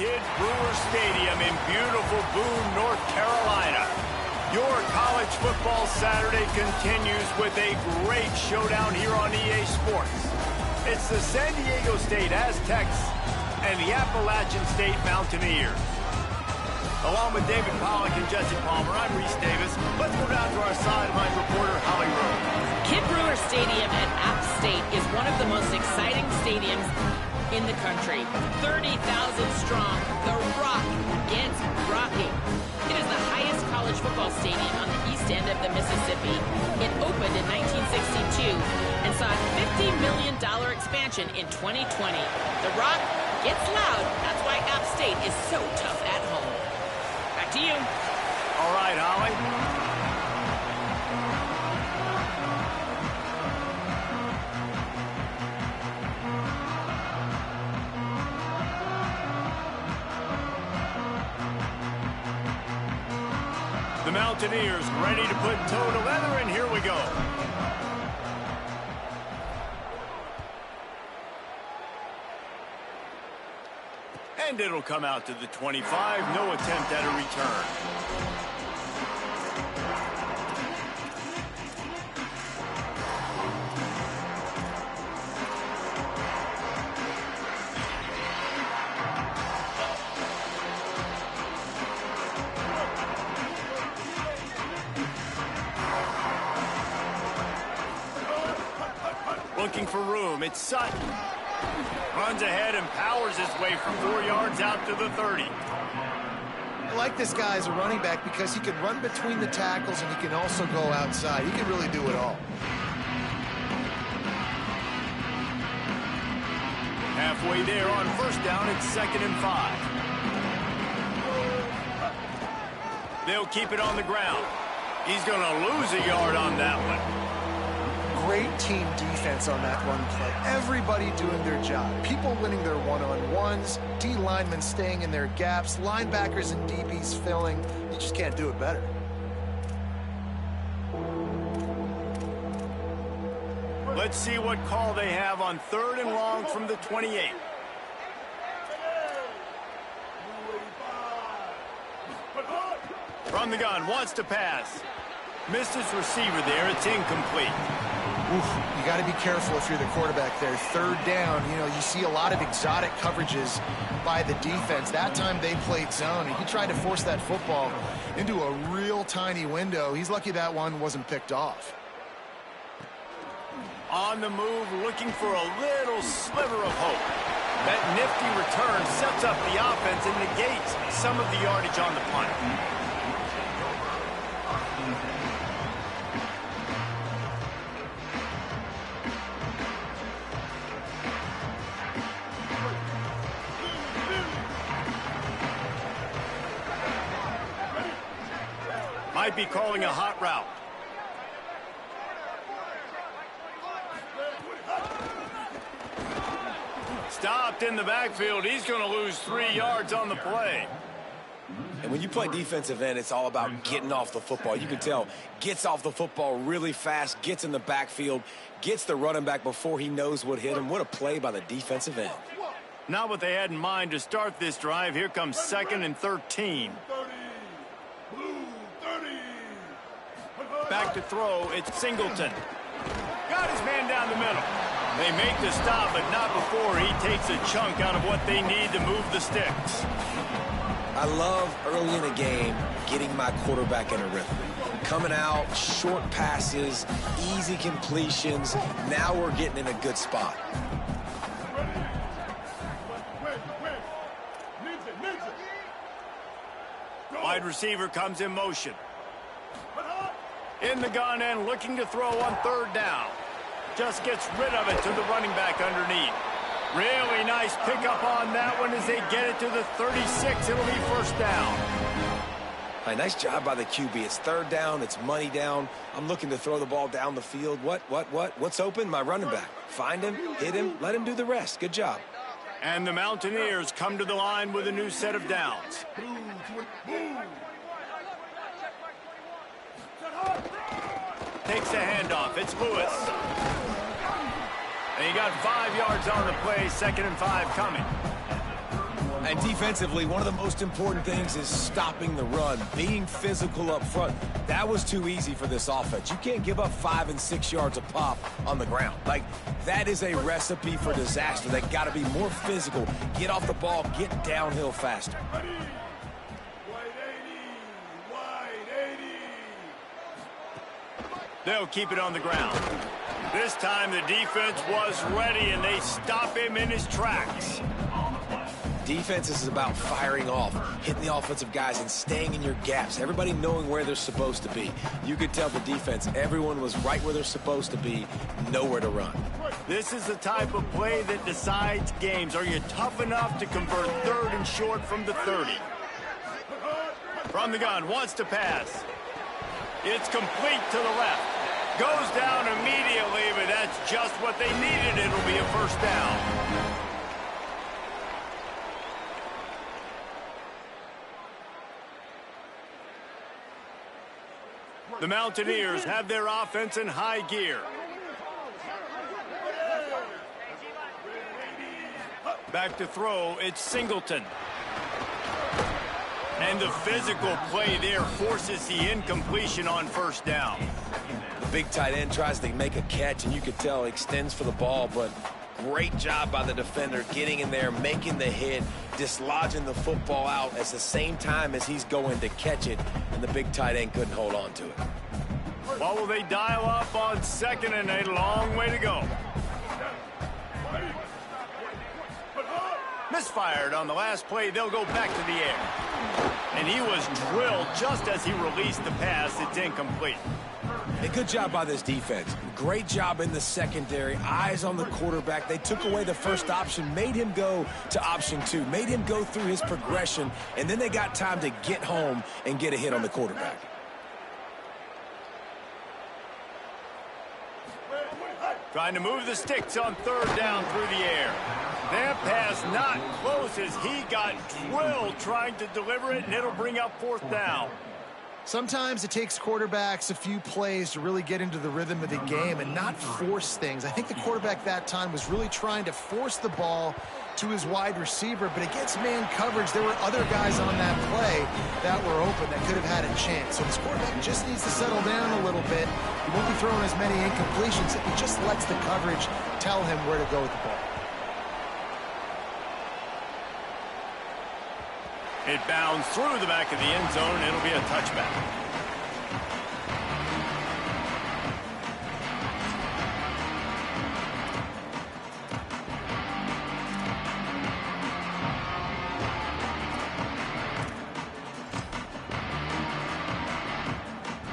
Kidd Brewer Stadium in beautiful Boone, North Carolina. Your college football Saturday continues with a great showdown here on EA Sports. It's the San Diego State Aztecs and the Appalachian State Mountaineers. Along with David Pollack and Jesse Palmer, I'm Reese Davis. Let's go down to our sideline reporter, Holly Rose. Kidd Brewer Stadium at App State is one of the most exciting stadiums in the country. 30,000 strong, the Rock gets rocking. It is the highest college football stadium on the east end of the Mississippi. It opened in 1962 and saw a $50 million expansion in 2020. The Rock gets loud. That's why App State is so tough at home. Back to you. All right, Holly. The Mountaineers ready to put toe to leather, and here we go. And it'll come out to the 25. No attempt at a return. Looking for room. It's Sutton. Runs ahead and powers his way for 4 yards out to the 30. I like this guy as a running back because he can run between the tackles and he can also go outside. He can really do it all. Halfway there on first down, it's 2nd and 5. They'll keep it on the ground. He's going to lose a yard on that one. Great team defense on that run play. Everybody doing their job. People winning their one-on-ones, D linemen staying in their gaps, linebackers and DBs filling. You just can't do it better. Let's see what call they have on 3rd and long from the 28. From the gun, wants to pass. Missed his receiver there. It's incomplete. Oof, you got to be careful if you're the quarterback there. 3rd down, you know, you see a lot of exotic coverages by the defense. That time they played zone, and he tried to force that football into a real tiny window. He's lucky that one wasn't picked off. On the move, looking for a little sliver of hope. That nifty return sets up the offense and negates some of the yardage on the punt. Might be calling a hot route. Stopped in the backfield. He's going to lose 3 yards on the play. And when you play defensive end, it's all about getting off the football. You can tell, gets off the football really fast, gets in the backfield, gets the running back before he knows what hit him. What a play by the defensive end. Not what they had in mind to start this drive. Here comes 2nd and 13. Back to throw, it's Singleton. Got his man down the middle. They make the stop, but not before he takes a chunk out of what they need to move the sticks. I love early in a game getting my quarterback in a rhythm. Coming out, short passes, easy completions. Now we're getting in a good spot. Wide receiver comes in motion. In the gun and looking to throw on 3rd down. Just gets rid of it to the running back underneath. Really nice pickup on that one as they get it to the 36. It'll be 1st down. Right, nice job by the QB. It's 3rd down. It's money down. I'm looking to throw the ball down the field. What's open? My running back. Find him, hit him, let him do the rest. Good job. And the Mountaineers come to the line with a new set of downs. Takes the handoff. It's Lewis. And he got 5 yards on the play. 2nd and 5 coming. And defensively, one of the most important things is stopping the run, being physical up front. That was too easy for this offense. You can't give up 5 and 6 yards a pop on the ground. Like, that is a recipe for disaster. They got to be more physical, get off the ball, get downhill faster. They'll keep it on the ground. This time the defense was ready, and they stop him in his tracks. Defense is about firing off, hitting the offensive guys, and staying in your gaps. Everybody knowing where they're supposed to be. You could tell the defense, everyone was right where they're supposed to be, nowhere to run. This is the type of play that decides games. Are you tough enough to convert 3rd and short from the 30? From the gun, wants to pass. It's complete to the left. Goes down immediately, but that's just what they needed. It'll be a first down. The Mountaineers have their offense in high gear. Back to throw, it's Singleton. And the physical play there forces the incompletion on first down. The big tight end tries to make a catch, and you could tell extends for the ball, but great job by the defender getting in there, making the hit, dislodging the football out at the same time as he's going to catch it, and the big tight end couldn't hold on to it. What will they dial up on 2nd and a long way to go? Misfired on the last play. They'll go back to the air. And he was drilled just as he released the pass. It's incomplete. A good job by this defense. Great job in the secondary. Eyes on the quarterback. They took away the first option, made him go to option 2, made him go through his progression, and then they got time to get home and get a hit on the quarterback. Trying to move the sticks on 3rd down through the air. That pass not close as he got drilled trying to deliver it, and it'll bring up 4th down. Sometimes it takes quarterbacks a few plays to really get into the rhythm of the game and not force things. I think the quarterback that time was really trying to force the ball to his wide receiver, but against man coverage, there were other guys on that play that were open that could have had a chance. So this quarterback just needs to settle down a little bit. He won't be throwing as many incompletions if he just lets the coverage tell him where to go with the ball. It bounds through the back of the end zone. It'll be a touchback.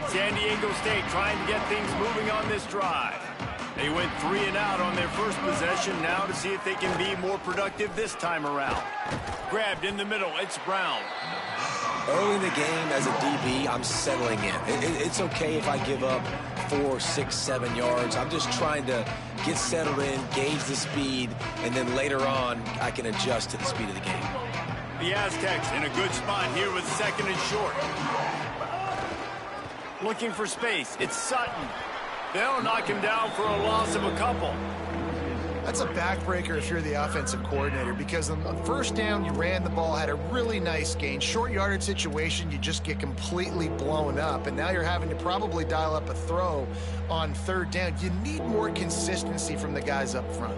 San Diego State trying to get things moving on this drive. They went 3 and out on their first possession, now to see if they can be more productive this time around. Grabbed in the middle, it's Brown. Early in the game, as a DB, I'm settling in. It's okay if I give up 4, 6, 7 yards. I'm just trying to get settled in, gauge the speed, and then later on, I can adjust to the speed of the game. The Aztecs in a good spot here with 2nd and short. Looking for space, it's Sutton. They'll knock him down for a loss of a couple. That's a backbreaker if you're the offensive coordinator, because on the first down, you ran the ball, had a really nice gain. Short yardage situation, you just get completely blown up, and now you're having to probably dial up a throw on 3rd down. You need more consistency from the guys up front.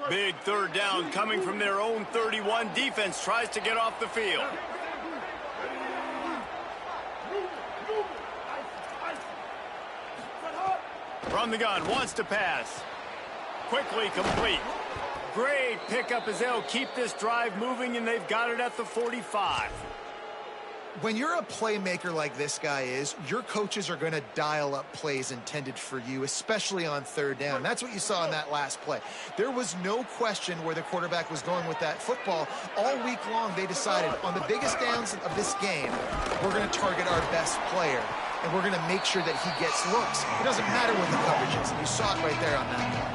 Big 3rd down coming from their own 31. Defense tries to get off the field. From the gun, wants to pass. Quickly complete. Great pickup as they'll keep this drive moving, and they've got it at the 45. When you're a playmaker like this guy is, your coaches are going to dial up plays intended for you, especially on 3rd down. That's what you saw in that last play. There was no question where the quarterback was going with that football. All week long, they decided on the biggest downs of this game, we're going to target our best player, and we're going to make sure that he gets looks. It doesn't matter what the coverage is, and you saw it right there on that play.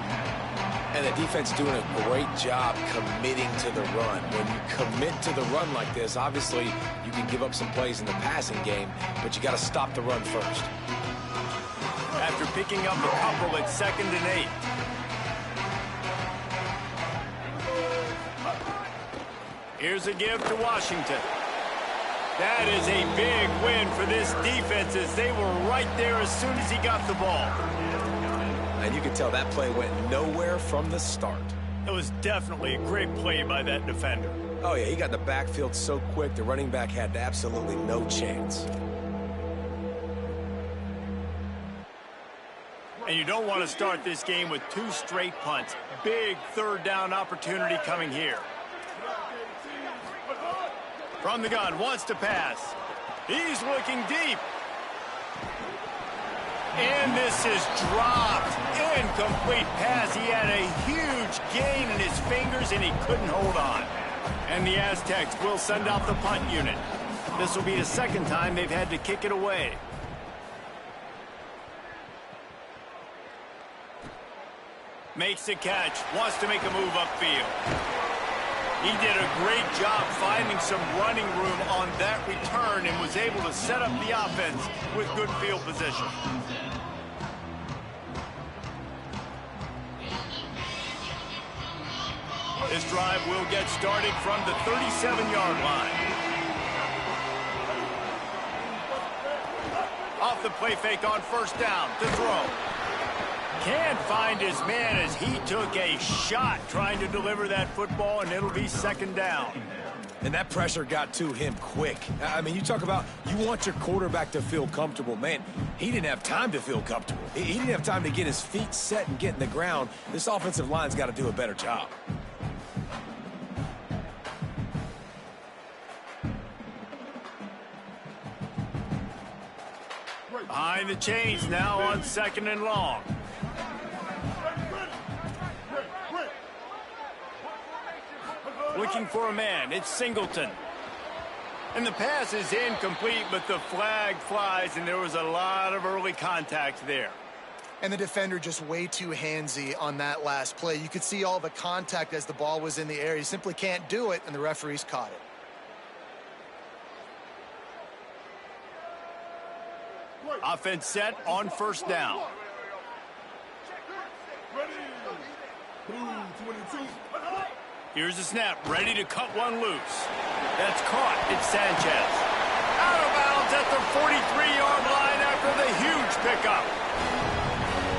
And the defense doing a great job committing to the run. When you commit to the run like this, obviously you can give up some plays in the passing game, but you got to stop the run first. After picking up a couple at 2nd and 8. Here's a give to Washington. That is a big win for this defense as they were right there as soon as he got the ball. And you can tell that play went nowhere from the start. It was definitely a great play by that defender. Oh, yeah, he got in the backfield so quick, the running back had absolutely no chance. And you don't want to start this game with 2 straight punts. Big 3rd down opportunity coming here. From the gun, wants to pass. He's looking deep. And this is dropped. Incomplete pass. He had a huge gain in his fingers, and he couldn't hold on. And the Aztecs will send out the punt unit. This will be the 2nd time they've had to kick it away. Makes the catch. Wants to make a move upfield. He did a great job finding some running room on that return and was able to set up the offense with good field position. This drive will get started from the 37-yard line. Off the play fake on 1st down to throw. Can't find his man as he took a shot trying to deliver that football, and it'll be 2nd down. And that pressure got to him quick. I mean, you talk about you want your quarterback to feel comfortable. Man, he didn't have time to feel comfortable. He didn't have time to get his feet set and get in the ground. This offensive line's got to do a better job. Behind the chains now on 2nd and long. Looking for a man. It's Singleton. And the pass is incomplete, but the flag flies, and there was a lot of early contact there. And the defender just way too handsy on that last play. You could see all the contact as the ball was in the air. He simply can't do it, and the referees caught it. Offense set on 1st down. Here's the snap, ready to cut one loose. That's caught. It's Sanchez. Out of bounds at the 43-yard line after the huge pickup.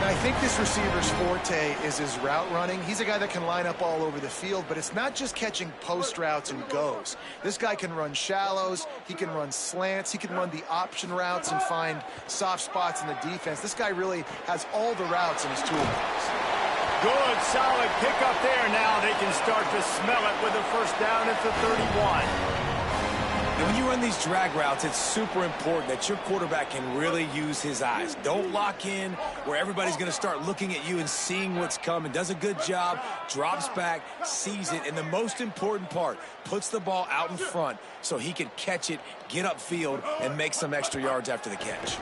Now, I think this receiver's forte is his route running. He's a guy that can line up all over the field, but it's not just catching post routes and goes. This guy can run shallows, he can run slants, he can run the option routes and find soft spots in the defense. This guy really has all the routes in his toolbox. Good, solid pickup there. Now they can start to smell it with a 1st down at the 31. And when you run these drag routes, it's super important that your quarterback can really use his eyes. Don't lock in where everybody's going to start looking at you and seeing what's coming. Does a good job, drops back, sees it, and the most important part, puts the ball out in front so he can catch it, get upfield, and make some extra yards after the catch.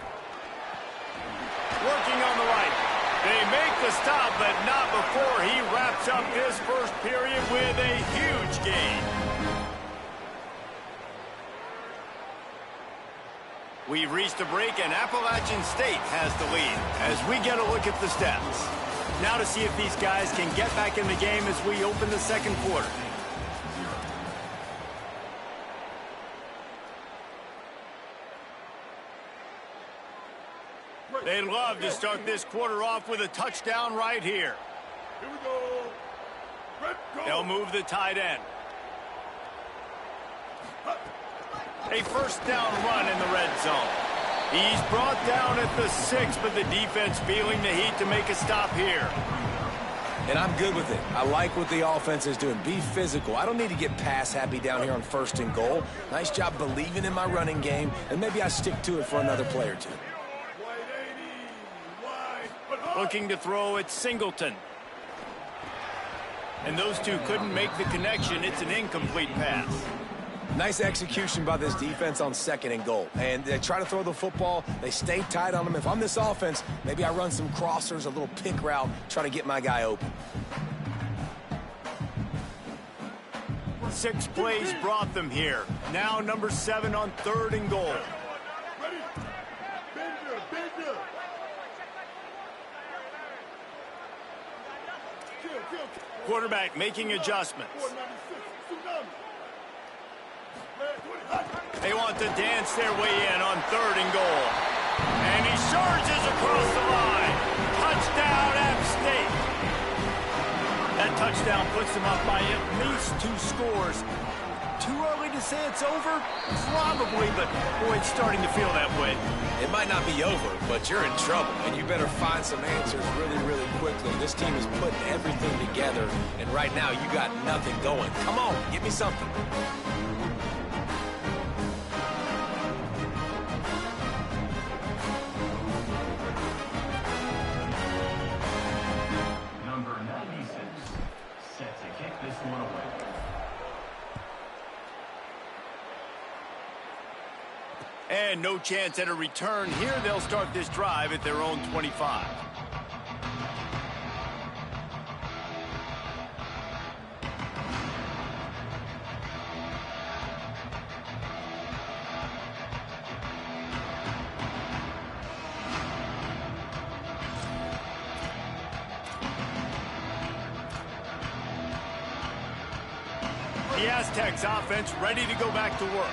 Working on the right. They make the stop, but not before he wraps up this 1st period with a huge gain. We've reached a break, and Appalachian State has the lead as we get a look at the stats. Now to see if these guys can get back in the game as we open the 2nd quarter. They'd love to start this quarter off with a touchdown right here. Here we go. Let's go. They'll move the tight end. A 1st down run in the red zone. He's brought down at the 6, but the defense feeling the heat to make a stop here. And I'm good with it. I like what the offense is doing. Be physical. I don't need to get pass happy down here on 1st and goal. Nice job believing in my running game, and maybe I stick to it for another play or two. Looking to throw at Singleton. And those two couldn't make the connection. It's an incomplete pass. Nice execution by this defense on 2nd and goal. And they try to throw the football. They stay tight on them. If I'm this offense, maybe I run some crossers, a little pick route, try to get my guy open. 6 plays brought them here. Now number 7 on 3rd and goal. Quarterback making adjustments. They want to dance their way in on 3rd and goal. And he surges across the line. Touchdown, App State. That touchdown puts them up by at least 2 scores. Too early to say it's over? Probably, but boy, it's starting to feel that way. It might not be over, but you're in trouble, and you better find some answers really, really quickly. This team is putting everything together, and right now you got nothing going. Come on, give me something. Number 96, set to kick this one away. And no chance at a return here. They'll start this drive at their own 25. The Aztecs offense ready to go back to work.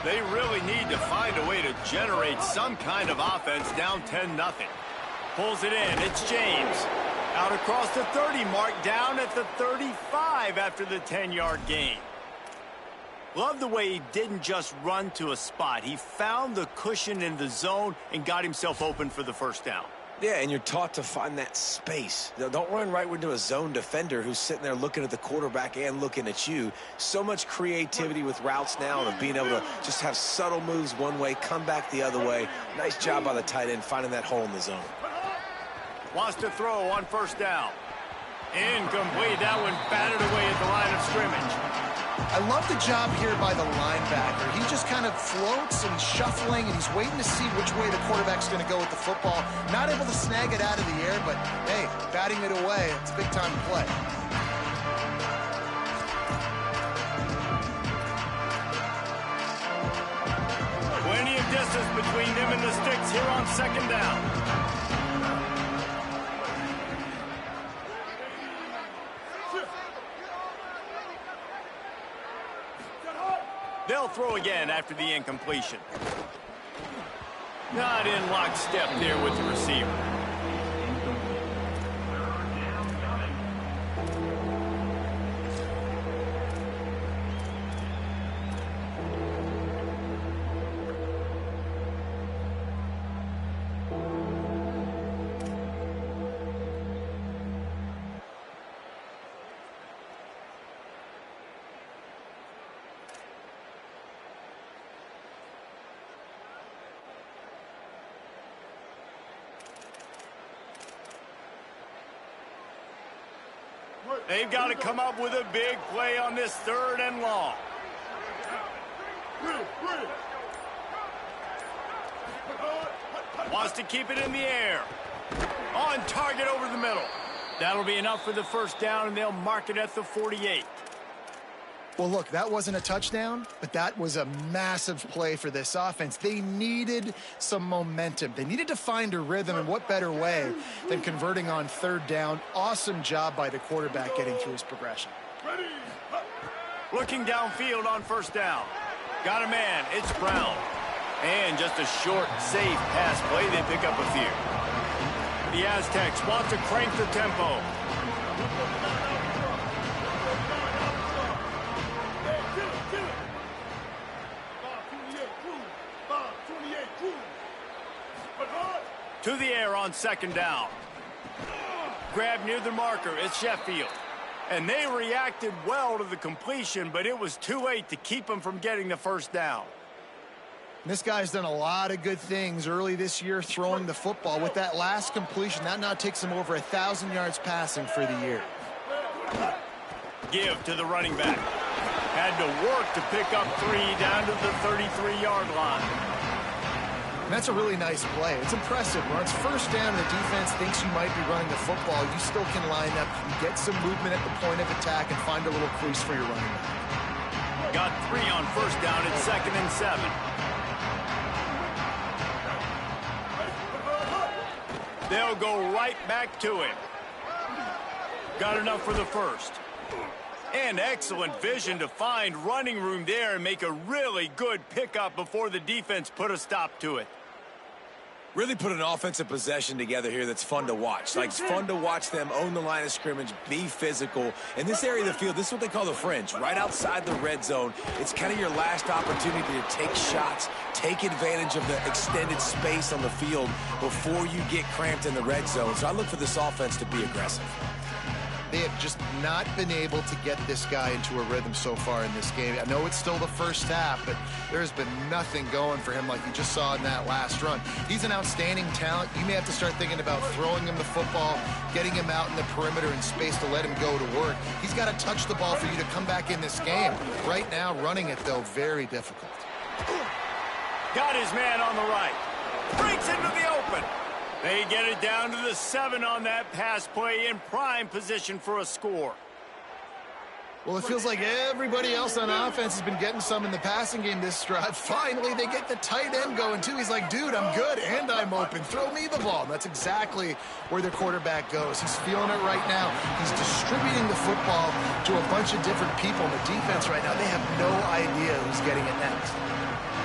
They really need to find a way to generate some kind of offense down 10-0. Pulls it in. It's James. Out across the 30 mark, down at the 35 after the 10-yard gain. Love the way he didn't just run to a spot. He found the cushion in the zone and got himself open for the first down. Yeah, and you're taught to find that space. Don't run right into a zone defender who's sitting there looking at the quarterback and looking at you. So much creativity with routes now and being able to just have subtle moves one way, come back the other way. Nice job by the tight end finding that hole in the zone. Wants to throw on 1st down. Incomplete. That one batted away at the line of scrimmage. I love the job here by the linebacker. He just kind of floats and he's shuffling and he's waiting to see which way the quarterback's going to go with the football. Not able to snag it out of the air, but hey, batting it away, it's a big time to play. Plenty of distance between them and the sticks here on 2nd down. They'll throw again after the incompletion. Not in lockstep there with the receiver. They've got to come up with a big play on this 3rd and long. Wants to keep it in the air. On target over the middle. That'll be enough for the 1st down, and they'll mark it at the 48. Well, look, that wasn't a touchdown, but that was a massive play for this offense. They needed some momentum. They needed to find a rhythm, and what better way than converting on 3rd down. Awesome job by the quarterback getting through his progression. Looking downfield on 1st down. Got a man. It's Brown. And just a short, safe pass play. They pick up a few. The Aztecs want to crank the tempo. To the air on 2nd down. Grab near the marker. It's Sheffield. And they reacted well to the completion, but it was too late to keep them from getting the 1st down. This guy's done a lot of good things early this year throwing the football. With that last completion, that now takes him over 1,000 yards passing for the year. Give to the running back. Had to work to pick up 3 down to the 33-yard line. And that's a really nice play. It's impressive. When it's 1st down and the defense thinks you might be running the football, you still can line up, you can get some movement at the point of attack and find a little crease for your running back. Got 3 on 1st down at 2nd and 7. They'll go right back to him. Got enough for the first. And excellent vision to find running room there and make a really good pickup before the defense put a stop to it. Really put an offensive possession together here that's fun to watch. Like, it's fun to watch them own the line of scrimmage, be physical. In this area of the field, this is what they call the fringe, right outside the red zone. It's kind of your last opportunity to take shots, take advantage of the extended space on the field before you get cramped in the red zone. So I look for this offense to be aggressive. They have just not been able to get this guy into a rhythm so far in this game. I know it's still the first half, but there's been nothing going for him like you just saw in that last run. He's an outstanding talent. You may have to start thinking about throwing him the football, getting him out in the perimeter in space to let him go to work. He's got to touch the ball for you to come back in this game. Right now, running it, though, very difficult. Got his man on the right. Breaks into the open. They get it down to the 7 on that pass play, in prime position for a score. Well, it feels like everybody else on offense has been getting some in the passing game this drive. Finally, they get the tight end going, too. He's like, dude, I'm good, and I'm open. Throw me the ball. And that's exactly where their quarterback goes. He's feeling it right now. He's distributing the football to a bunch of different people. And the defense right now, they have no idea who's getting it next.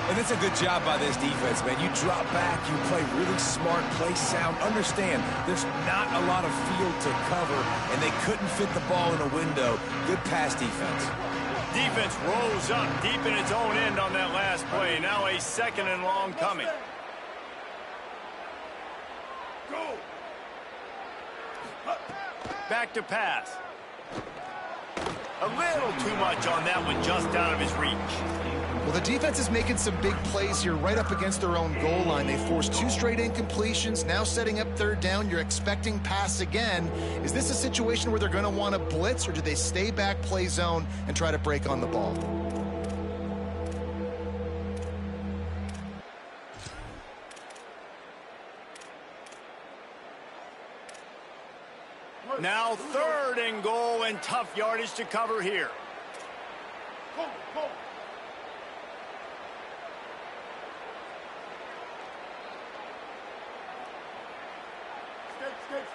And it's a good job by this defense, man. You drop back, you play really smart, play sound. Understand, there's not a lot of field to cover, and they couldn't fit the ball in a window. Good pass defense. Defense rolls up deep in its own end on that last play. Now a 2nd and long coming. Go. Back to pass. A little too much on that one, just out of his reach. Well, the defense is making some big plays here right up against their own goal line. They forced 2 straight incompletions, now setting up 3rd down. You're expecting pass again. Is this a situation where they're going to want to blitz, or do they stay back, play zone, and try to break on the ball? Now 3rd and goal, and tough yardage to cover here. Go, go.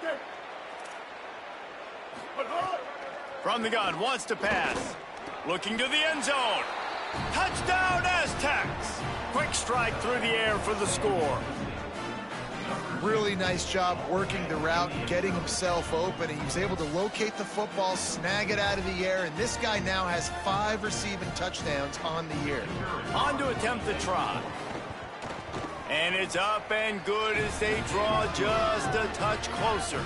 Stay. From the gun, wants to pass. Looking to the end zone. Touchdown, Aztecs! Quick strike through the air for the score. Really nice job working the route and getting himself open. He was able to locate the football, snag it out of the air, and this guy now has 5 receiving touchdowns on the year. On to attempt the try. And it's up and good as they draw just a touch closer.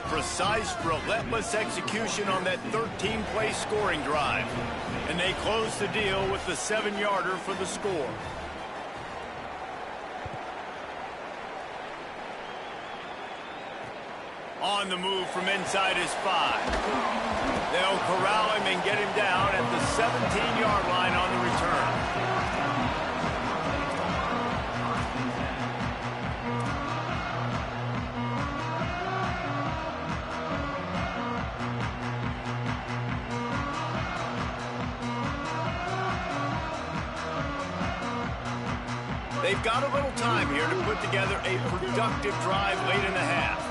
Precise, relentless execution on that 13-play scoring drive. And they close the deal with the 7-yarder for the score. On the move from inside his 5. They'll corral him and get him down at the 17-yard line on the return. They've got a little time here to put together a productive drive late in the half.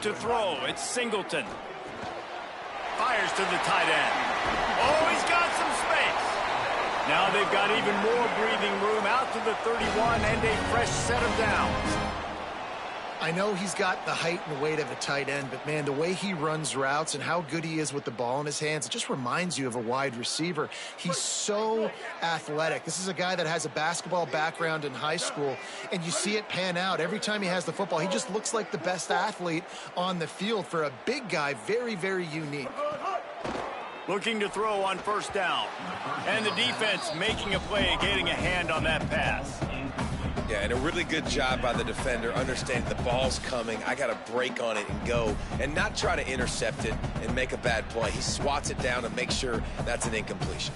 To throw, it's Singleton. Fires to the tight end. Oh, he's got some space. Now they've got even more breathing room out to the 31 and a fresh set of downs. I know he's got the height and weight of a tight end, but, man, the way he runs routes and how good he is with the ball in his hands, it just reminds you of a wide receiver. He's so athletic. This is a guy that has a basketball background in high school, and you see it pan out. Every time he has the football, he just looks like the best athlete on the field. For a big guy, very, very unique. Looking to throw on 1st down. And the defense making a play, getting a hand on that pass. Yeah, and a really good job by the defender, understanding the ball's coming. I got to break on it and go, and not try to intercept it and make a bad play. He swats it down and makes sure that's an incompletion.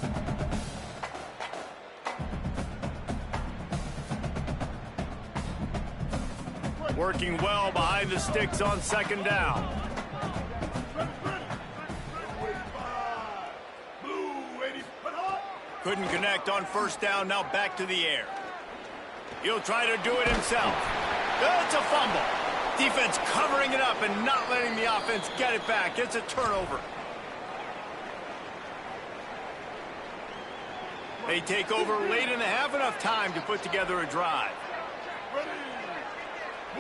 Working well behind the sticks on 2nd down. Couldn't connect on 1st down, now back to the air. He'll try to do it himself. It's a fumble. Defense covering it up and not letting the offense get it back. It's a turnover. They take over late in the half, enough time to put together a drive.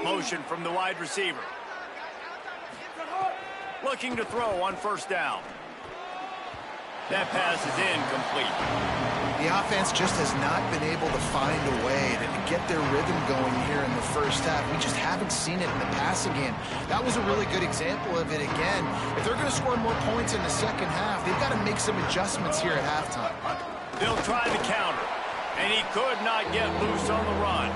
Motion from the wide receiver. Looking to throw on first down. That pass is incomplete. The offense just has not been able to find a way to get their rhythm going here in the first half. We just haven't seen it in the passing game. That was a really good example of it again. If they're going to score more points in the second half, they've got to make some adjustments here at halftime. They'll try the counter, and he could not get loose on the run.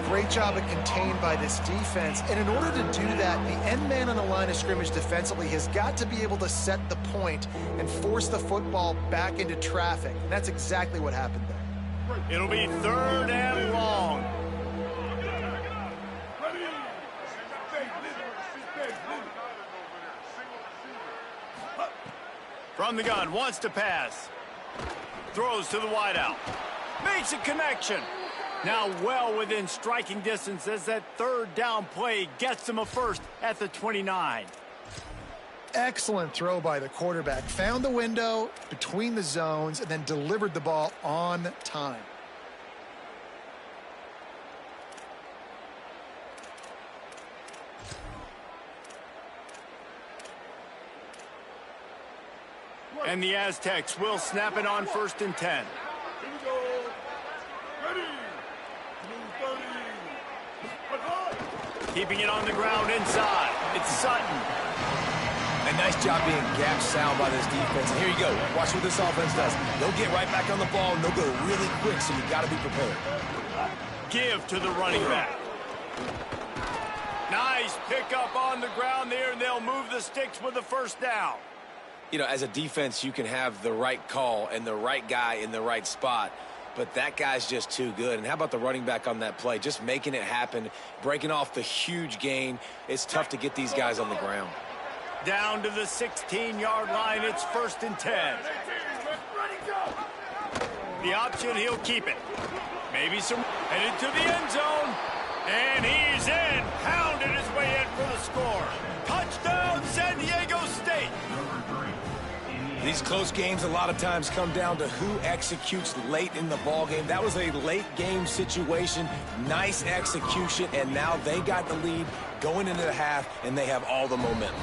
Great job of contained by this defense. And in order to do that, the end man on the line of scrimmage defensively has got to be able to set the point and force the football back into traffic. And that's exactly what happened there. It'll be 3rd and long. From the gun, wants to pass. Throws to the wideout. Makes a connection. Now well within striking distance as that 3rd down play gets him a first at the 29. Excellent throw by the quarterback. Found the window between the zones and then delivered the ball on time. And the Aztecs will snap it on 1st and 10. Here we go. Ready. Keeping it on the ground inside. It's Sutton. A nice job being gap sound by this defense. And here you go. Watch what this offense does. They'll get right back on the ball, and they'll go really quick, so you've got to be prepared. Give to the running back. Nice pickup on the ground there, and they'll move the sticks with the first down. You know, as a defense, you can have the right call and the right guy in the right spot, but that guy's just too good. And how about the running back on that play? Just making it happen, breaking off the huge gain. It's tough to get these guys on the ground. Down to the 16-yard line. It's 1st and 10. The option, he'll keep it. Maybe some headed to the end zone. And he's in. Pounded his way in for the score. Touchdown, San Diego State. These close games a lot of times come down to who executes late in the ball game. That was a late game situation. Nice execution, and now they got the lead going into the half, and they have all the momentum.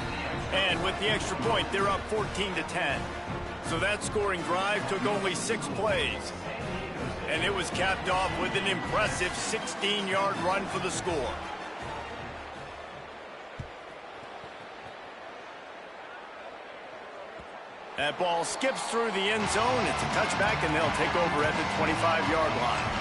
And with the extra point, they're up 14-10. So that scoring drive took only 6 plays. And it was capped off with an impressive 16-yard run for the score. That ball skips through the end zone. It's a touchback, and they'll take over at the 25-yard line.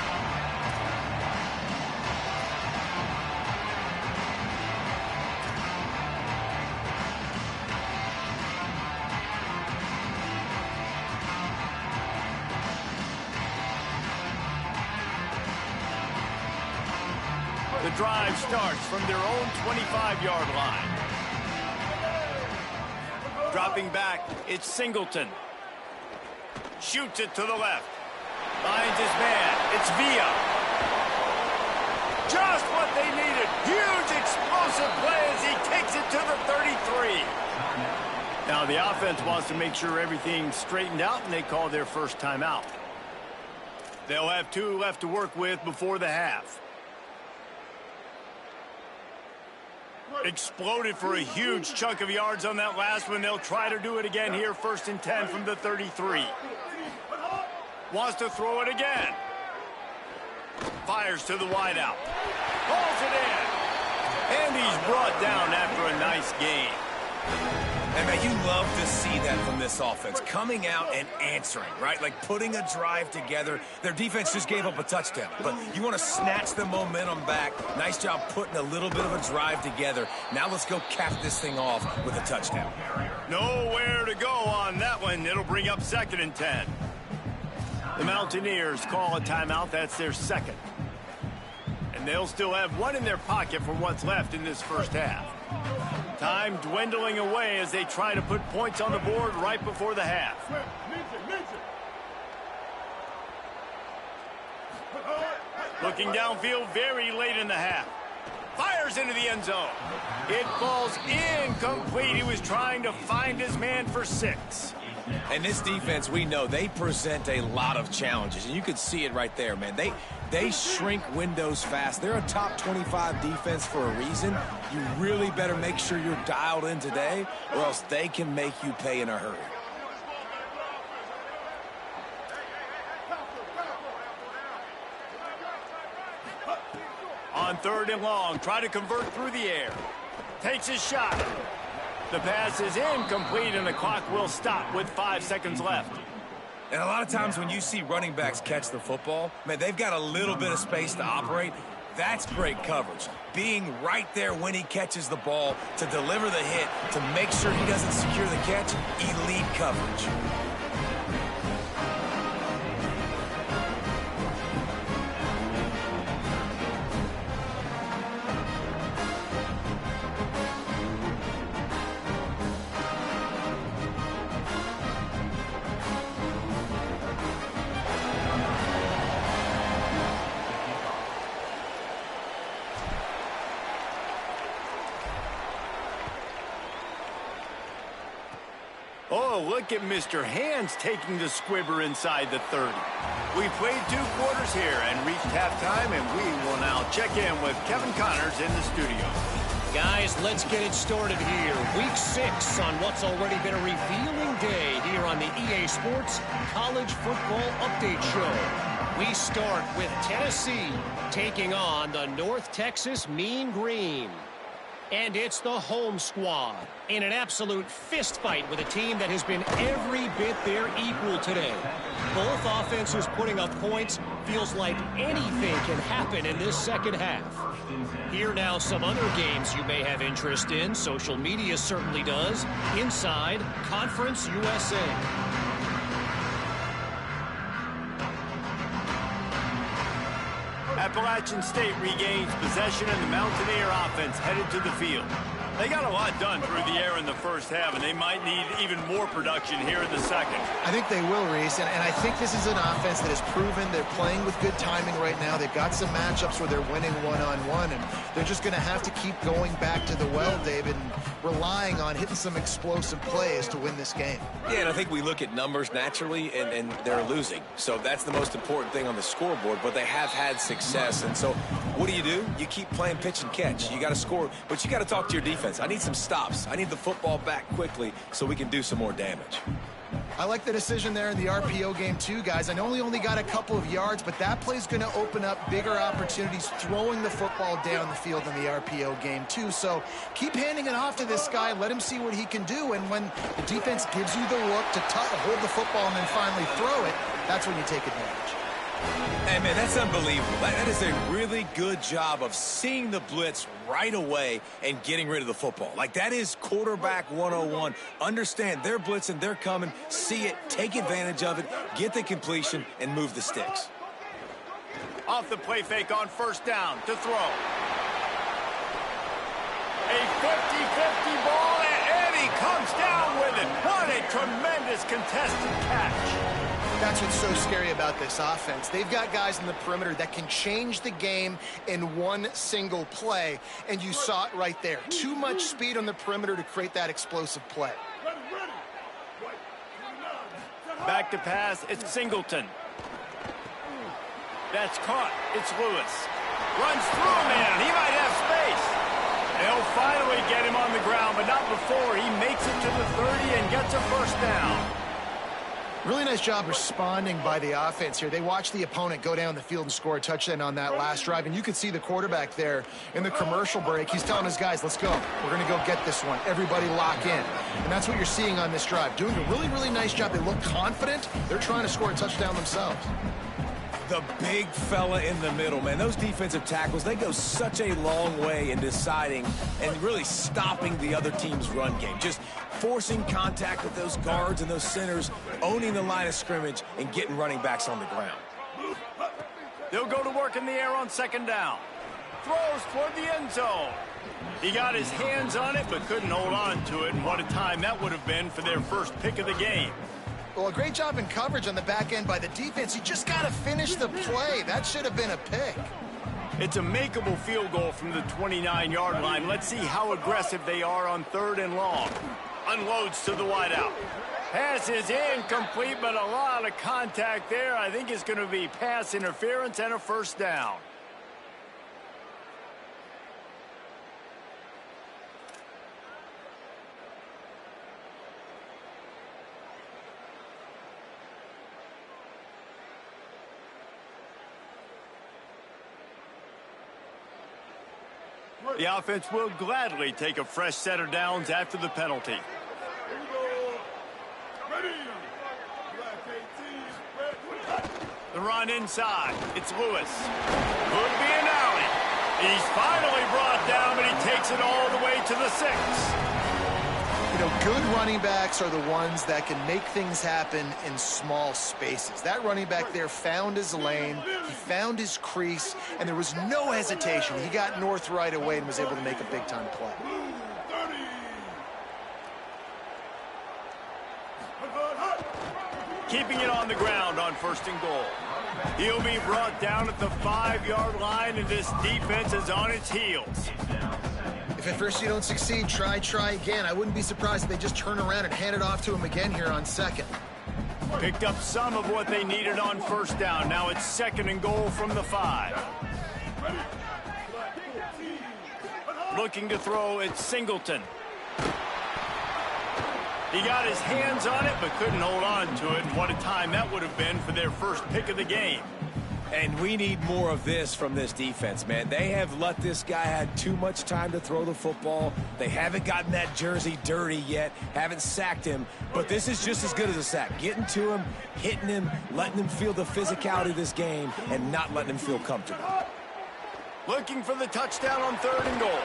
The drive starts from their own 25-yard line. Dropping back, it's Singleton. Shoots it to the left. Finds his man. It's Villa. Just what they needed. Huge explosive play as he takes it to the 33. Now the offense wants to make sure everything's straightened out, and they call their first timeout. They'll have 2 left to work with before the half. Exploded for a huge chunk of yards on that last one. They'll try to do it again here, 1st and 10 from the 33. Wants to throw it again. Fires to the wideout. Pulls it in. And he's brought down after a nice gain. And, man, you love to see that from this offense, coming out and answering, right? Like putting a drive together. Their defense just gave up a touchdown, but you want to snatch the momentum back. Nice job putting a little bit of a drive together. Now let's go cap this thing off with a touchdown. Nowhere to go on that one. It'll bring up 2nd and 10. The Mountaineers call a timeout. That's their second. And they'll still have 1 in their pocket for what's left in this first half. Time dwindling away as they try to put points on the board right before the half. Looking downfield very late in the half. Fires into the end zone. It falls incomplete. He was trying to find his man for 6. And this defense, we know, they present a lot of challenges. And you can see it right there, man. They shrink windows fast. They're a top 25 defense for a reason. You really better make sure you're dialed in today, or else they can make you pay in a hurry. On 3rd and long, try to convert through the air. Takes his shot. The pass is incomplete, and the clock will stop with 5 seconds left. And a lot of times when you see running backs catch the football, man, they've got a little bit of space to operate. That's great coverage. Being right there when he catches the ball to deliver the hit, to make sure he doesn't secure the catch, elite coverage. Oh, look at Mr. Hands taking the squibber inside the 30. We played 2 quarters here and reached halftime, and we will now check in with Kevin Connors in the studio. Guys, let's get it started here. Week 6 on what's already been a revealing day here on the EA Sports College Football Update Show. We start with Tennessee taking on the North Texas Mean Green. And it's the home squad in an absolute fist fight with a team that has been every bit their equal today. Both offenses putting up points. Feels like anything can happen in this second half. Here now some other games you may have interest in. Social media certainly does. Inside Conference USA. Appalachian State regains possession, and the Mountaineer offense headed to the field. They got a lot done through the air in the first half, and they might need even more production here in the second. I think they will, Reese, and I think this is an offense that has proven they're playing with good timing right now. They've got some matchups where they're winning one-on-one, and they're just going to have to keep going back to the well, David, and relying on hitting some explosive plays to win this game. Yeah, and I think we look at numbers naturally, and they're losing. So that's the most important thing on the scoreboard, but they have had success. And so what do? You keep playing pitch and catch. You got to score, but you got to talk to your defense. I need some stops. I need the football back quickly so we can do some more damage. I like the decision there in the RPO game too, guys. I know he only got a couple of yards, but that play's going to open up bigger opportunities throwing the football down the field in the RPO game too. So keep handing it off to this guy. Let him see what he can do. And when the defense gives you the look to hold the football and then finally throw it, that's when you take advantage. Hey, man, that's unbelievable. That is a really good job of seeing the blitz right away and getting rid of the football. Like, that is quarterback 101. Understand they're blitzing, they're coming, see it, take advantage of it, get the completion, and move the sticks. Off the play fake on first down to throw. A 50-50 ball, and he comes down with it. What a tremendous contested catch. That's what's so scary about this offense. They've got guys in the perimeter that can change the game in one single play, and you saw it right there. Too much speed on the perimeter to create that explosive play. Back to pass, it's Singleton. That's caught, it's Lewis. Runs through a man, he might have space. They'll finally get him on the ground, but not before he makes it to the 30 and gets a first down. Really nice job responding by the offense here. They watched the opponent go down the field and score a touchdown on that last drive, and you could see the quarterback there in the commercial break. He's telling his guys, let's go. We're going to go get this one. Everybody lock in. And that's what you're seeing on this drive. Doing a really, really nice job. They look confident. They're trying to score a touchdown themselves. The big fella in the middle, man. Those defensive tackles, they go such a long way in deciding and really stopping the other team's run game. Just forcing contact with those guards and those centers, owning the line of scrimmage, and getting running backs on the ground. They'll go to work in the air on second down. Throws toward the end zone. He got his hands on it, but couldn't hold on to it. And what a time that would have been for their first pick of the game. Well, a great job in coverage on the back end by the defense. You just got to finish the play. That should have been a pick. It's a makeable field goal from the 29-yard line. Let's see how aggressive they are on 3rd and long. Unloads to the wideout. Pass is incomplete, but a lot of contact there. I think it's going to be pass interference and a first down. The offense will gladly take a fresh set of downs after the penalty. Here we go. Ready. Black 18, red. The run inside. It's Lewis. Could be an alley. He's finally brought down, but he takes it all the way to the 6. You know, good running backs are the ones that can make things happen in small spaces. That running back there found his lane, he found his crease, and there was no hesitation. He got north right away and was able to make a big-time play. Keeping it on the ground on 1st and goal. He'll be brought down at the 5-yard line, and this defense is on its heels. If at first you don't succeed, try again. I wouldn't be surprised if they just turn around and hand it off to him again here on 2nd. Picked up some of what they needed on 1st down. Now it's 2nd and goal from the 5. Looking to throw, it's Singleton. He got his hands on it, but couldn't hold on to it. And what a time that would have been for their first pick of the game. And we need more of this from this defense, man. They have let this guy have too much time to throw the football. They haven't gotten that jersey dirty yet, haven't sacked him. But this is just as good as a sack. Getting to him, hitting him, letting him feel the physicality of this game, and not letting him feel comfortable. Looking for the touchdown on 3rd and goal.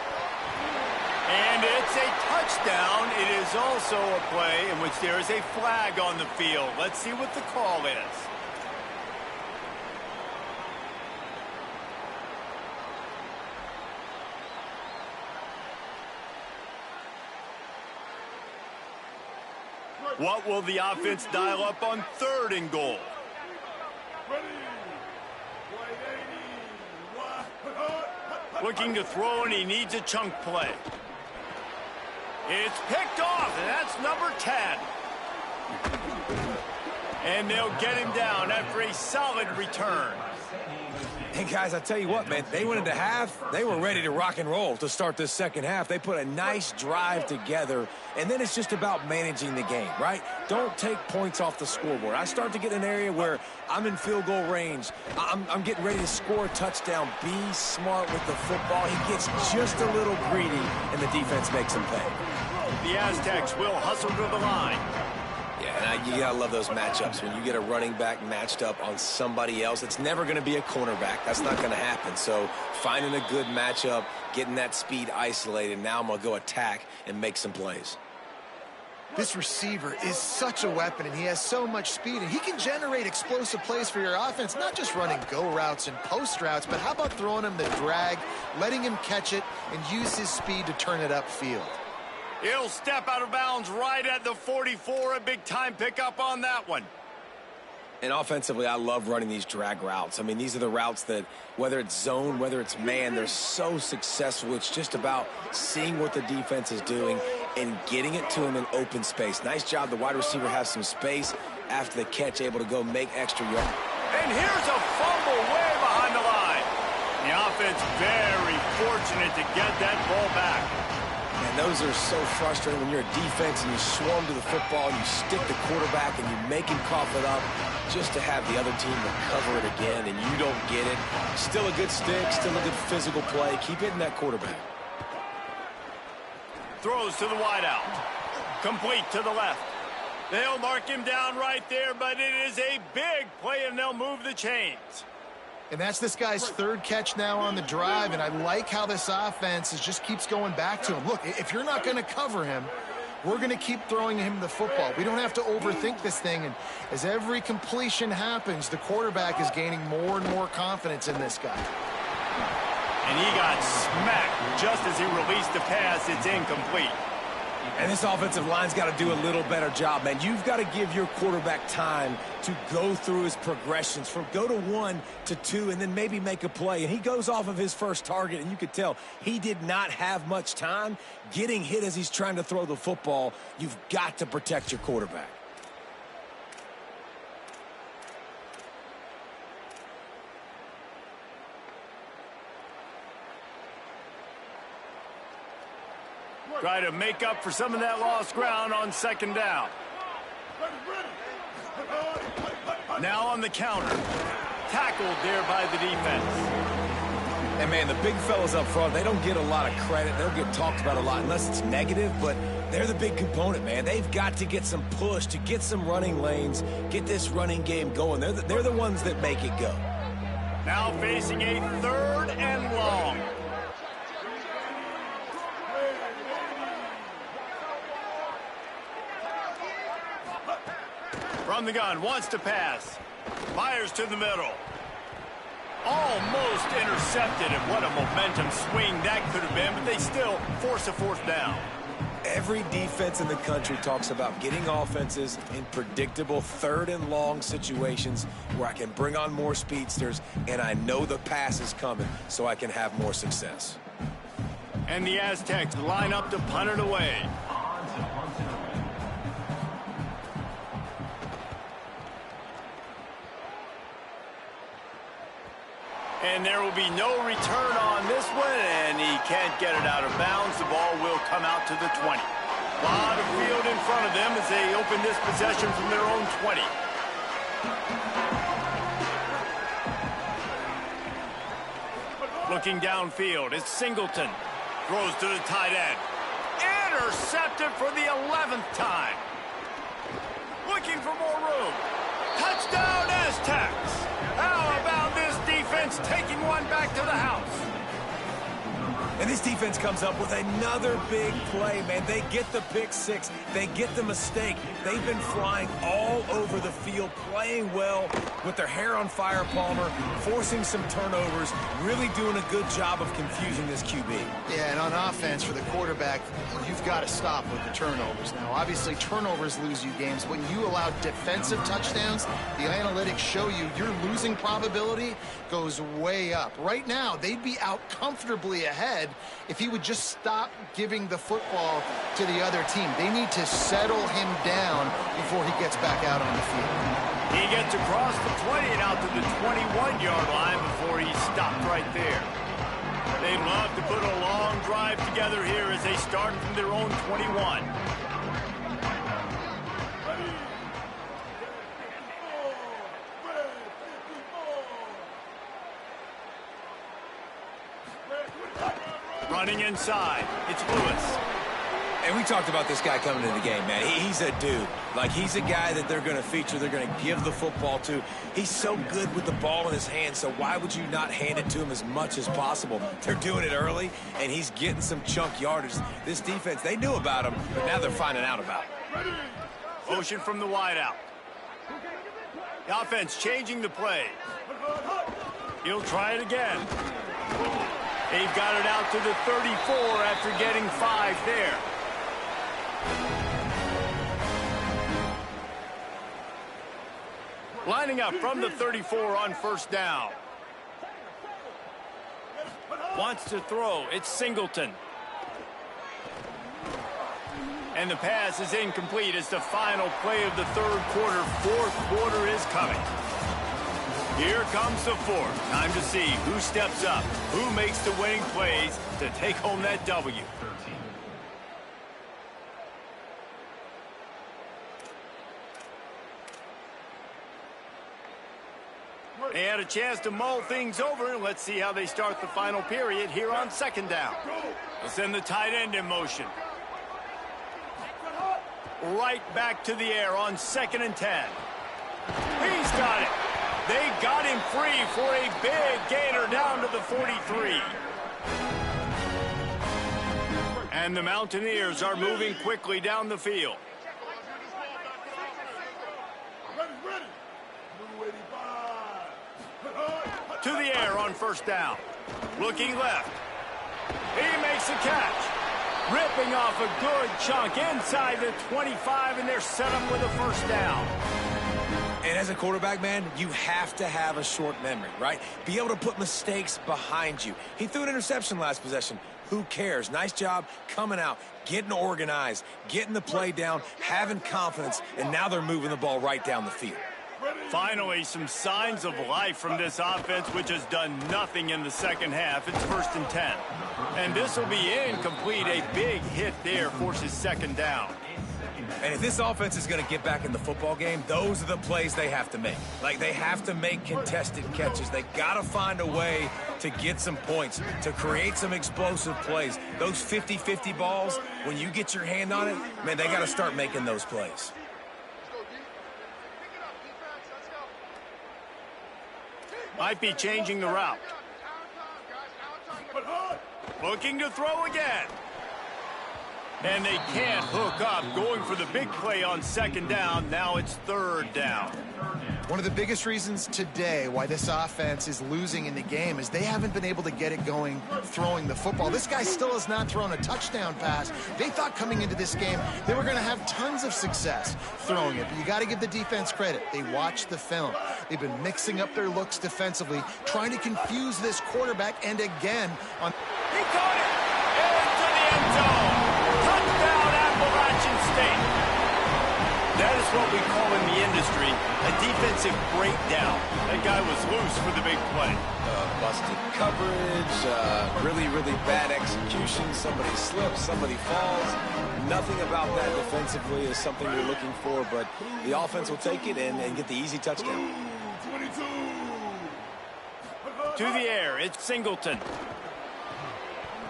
And it's a touchdown. It is also a play in which there is a flag on the field. Let's see what the call is. What will the offense dial up on 3rd and goal? Looking to throw, and he needs a chunk play. It's picked off, and that's number 10. And they'll get him down after a solid return. Hey, guys, I tell you what, man, they went into half. They were ready to rock and roll to start this 2nd half. They put a nice drive together, and then it's just about managing the game, right? Don't take points off the scoreboard. I start to get in an area where I'm in field goal range. I'm getting ready to score a touchdown. Be smart with the football. He gets just a little greedy, and the defense makes him pay. The Aztecs will hustle to the line. Yeah, and you gotta love those matchups. When you get a running back matched up on somebody else, it's never gonna be a cornerback. That's not gonna happen. So finding a good matchup, getting that speed isolated, now I'm gonna go attack and make some plays. This receiver is such a weapon, and he has so much speed, and he can generate explosive plays for your offense, not just running go routes and post routes, but how about throwing him the drag, letting him catch it, and use his speed to turn it upfield. He'll step out of bounds right at the 44. A big-time pickup on that one. And offensively, I love running these drag routes. I mean, these are the routes that, whether it's zone, whether it's man, they're so successful. It's just about seeing what the defense is doing and getting it to him in open space. Nice job. The wide receiver has some space after the catch, able to go make extra yards. And here's a fumble way behind the line. The offense very fortunate to get that ball back. And those are so frustrating when you're a defense and you swarm to the football and you stick the quarterback and you make him cough it up just to have the other team recover it again and you don't get it. Still a good stick, still a good physical play. Keep hitting that quarterback. Throws to the wideout. Complete to the left. They'll mark him down right there, but it is a big play and they'll move the chains. And that's this guy's 3rd catch now on the drive, and I like how this offense just keeps going back to him. Look, if you're not going to cover him, we're going to keep throwing him the football. We don't have to overthink this thing, and as every completion happens, the quarterback is gaining more and more confidence in this guy. And he got smacked just as he released the pass. It's incomplete. And this offensive line's got to do a little better job, man. You've got to give your quarterback time to go through his progressions from go to 1 to 2 and then maybe make a play. And he goes off of his first target, and you could tell he did not have much time getting hit as he's trying to throw the football. You've got to protect your quarterback. Try to make up for some of that lost ground on second down. Now on the counter. Tackled there by the defense. And, man, the big fellas up front, they don't get a lot of credit. They'll get talked about a lot unless it's negative, but they're the big component, man. They've got to get some push, to get some running lanes, get this running game going. They're the ones that make it go. Now facing a 3rd and long. From the gun, wants to pass. Fires to the middle. Almost intercepted, and what a momentum swing that could have been, but they still force a 4th down. Every defense in the country talks about getting offenses in predictable 3rd and long situations where I can bring on more speedsters, and I know the pass is coming, so I can have more success. And the Aztecs line up to punt it away. And there will be no return on this one, and he can't get it out of bounds. The ball will come out to the 20. A lot of field in front of them as they open this possession from their own 20. Looking downfield, it's Singleton. Throws to the tight end. Intercepted for the 11th time. Looking for more room. Touchdown, Aztecs. How about this defense taking one back to the house? And this defense comes up with another big play, man. They get the pick 6. They get the mistake. They've been flying all over the field, playing well with their hair on fire, Palmer, forcing some turnovers, really doing a good job of confusing this QB. Yeah, and on offense for the quarterback, you've got to stop with the turnovers. Now, obviously, turnovers lose you games. When you allow defensive touchdowns, the analytics show you your losing probability goes way up. Right now, they'd be out comfortably ahead if he would just stop giving the football to the other team. They need to settle him down before he gets back out on the field. He gets across the 20 and out to the 21-yard line before he stopped right there. They'd love to put a long drive together here as they start from their own 21. Running inside, it's Lewis. And we talked about this guy coming into the game, man. He's a dude. Like, he's a guy that they're going to feature, they're going to give the football to. He's so good with the ball in his hands, so why would you not hand it to him as much as possible? They're doing it early, and he's getting some chunk yardage. This defense, they knew about him, but now they're finding out about him. Motion from the wideout. The offense changing the play. He'll try it again. They've got it out to the 34 after getting 5 there. Lining up from the 34 on 1st down. Wants to throw. It's Singleton. And the pass is incomplete as the final play of the 3rd quarter. 4th quarter is coming. Here comes the 4th. Time to see who steps up, who makes the winning plays to take home that W. They had a chance to mull things over. Let's see how they start the final period here on 2nd down. They'll send the tight end in motion. Right back to the air on 2nd and 10. He's got it. They got him free for a big gainer down to the 43. And the Mountaineers are moving quickly down the field. To the air on 1st down. Looking left. He makes a catch. Ripping off a good chunk inside the 25, and they're set up with a first down. And as a quarterback, man, you have to have a short memory, right? Be able to put mistakes behind you. He threw an interception last possession. Who cares? Nice job coming out, getting organized, getting the play down, having confidence, and now they're moving the ball right down the field. Finally, some signs of life from this offense, which has done nothing in the second half. It's 1st and 10. And this will be incomplete. A big hit there forces second down. And if this offense is going to get back in the football game, those are the plays they have to make. Like, they have to make contested catches. They got to find a way to get some points, to create some explosive plays. Those 50-50 balls, when you get your hand on it, man, they got to start making those plays. Might be changing the route. Looking to throw again. And they can't hook up, going for the big play on second down. Now it's 3rd down. One of the biggest reasons today why this offense is losing in the game is they haven't been able to get it going throwing the football. This guy still has not thrown a touchdown pass. They thought coming into this game they were going to have tons of success throwing it. But you got to give the defense credit. They watched the film. They've been mixing up their looks defensively, trying to confuse this quarterback, and again on... He caught it! Into the end zone! Touchdown, Appalachian State! That is what we call in the industry a defensive breakdown. That guy was loose for the big play. Busted coverage, really, really bad execution. Somebody slips, somebody falls. Nothing about that defensively is something you're looking for, but the offense will take it and get the easy touchdown. 22. To the air, it's Singleton.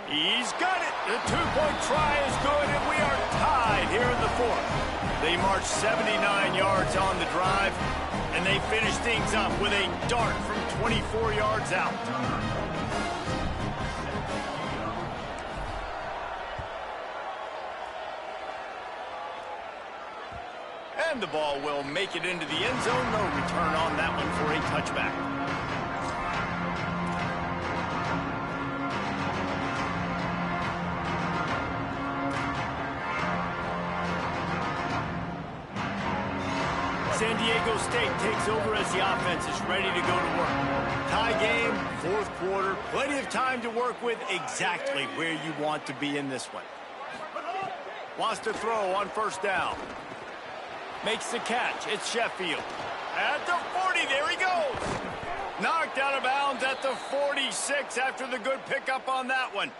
He's got it. The two-point try is good, and we are tied here in the 4th. They march 79 yards on the drive, and they finish things up with a dart from 24 yards out. And the ball will make it into the end zone. No return on that one for a touchback. San Diego State takes over as the offense is ready to go to work. Tie game, 4th quarter, plenty of time to work with, exactly where you want to be in this one. Wants to throw on 1st down. Makes the catch. It's Sheffield. At the 40, there he goes. Knocked out of bounds at the 46 after the good pickup on that one.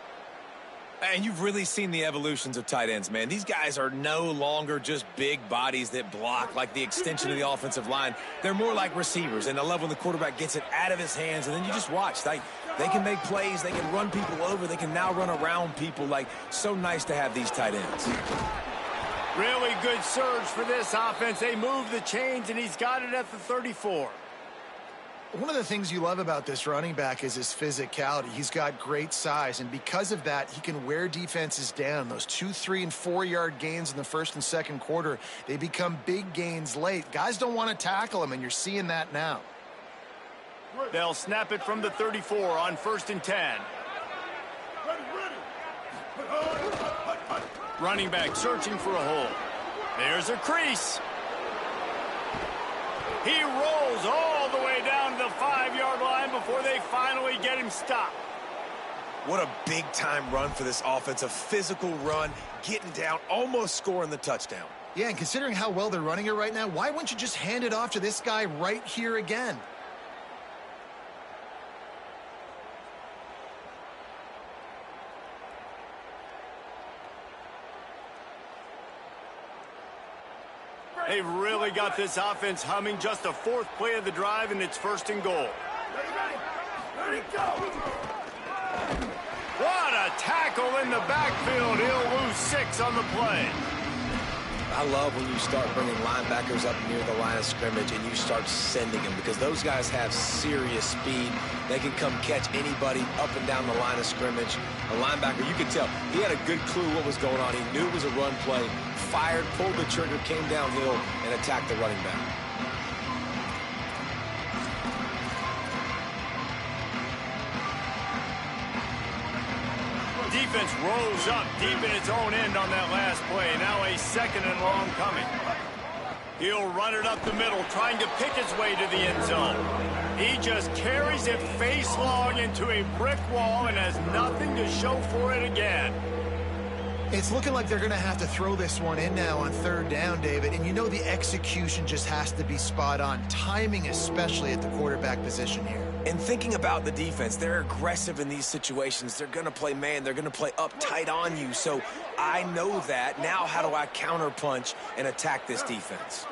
And you've really seen the evolutions of tight ends, man. These guys are no longer just big bodies that block like the extension of the offensive line. They're more like receivers, and I love when the quarterback gets it out of his hands, and then you just watch. They can make plays. They can run people over. They can now run around people. Like, so nice to have these tight ends. Really good surge for this offense. They move the chains, and he's got it at the 34. One of the things you love about this running back is his physicality. He's got great size, and because of that, he can wear defenses down. Those 2, 3, and 4-yard gains in the 1st and 2nd quarter, they become big gains late. Guys don't want to tackle him, and you're seeing that now. They'll snap it from the 34 on 1st and 10. Running back searching for a hole. There's a crease. He rolls all the way down to the 5-yard line before they finally get him stopped. What a big-time run for this offense. A physical run, getting down, almost scoring the touchdown. Yeah, and considering how well they're running it right now, why wouldn't you just hand it off to this guy right here again? They've really got this offense humming. Just a 4th play of the drive, and it's 1st and goal. Ready, go! What a tackle in the backfield. He'll lose 6 on the play. I love when you start bringing linebackers up near the line of scrimmage and you start sending them, because those guys have serious speed. They can come catch anybody up and down the line of scrimmage. A linebacker, you could tell, he had a good clue what was going on. He knew it was a run play, fired, pulled the trigger, came downhill, and attacked the running back. Defense rolls up deep in its own end on that last play. Now a 2nd and long coming. He'll run it up the middle, trying to pick his way to the end zone. He just carries it face long into a brick wall and has nothing to show for it again. It's looking like they're going to have to throw this one in now on 3rd down, David. And you know the execution just has to be spot on. Timing especially at the quarterback position here. And thinking about the defense, they're aggressive in these situations. They're going to play man. They're going to play up tight on you. So I know that. Now how do I counterpunch and attack this defense?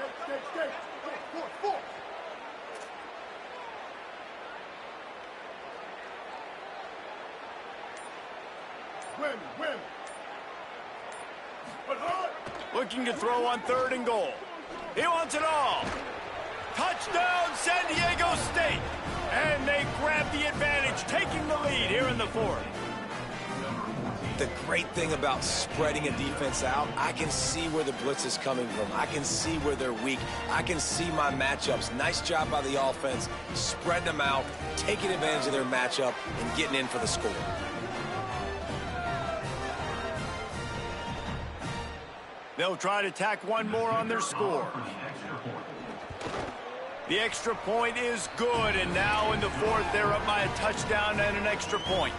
Looking to throw on 3rd and goal. He wants it all. Touchdown, San Diego State. And they grab the advantage, taking the lead here in the 4th. The great thing about spreading a defense out, I can see where the blitz is coming from. I can see where they're weak. I can see my matchups. Nice job by the offense, spreading them out, taking advantage of their matchup, and getting in for the score. They'll try to tack one more on their score. The extra point is good, and now in the 4th, they're up by a touchdown and an extra point.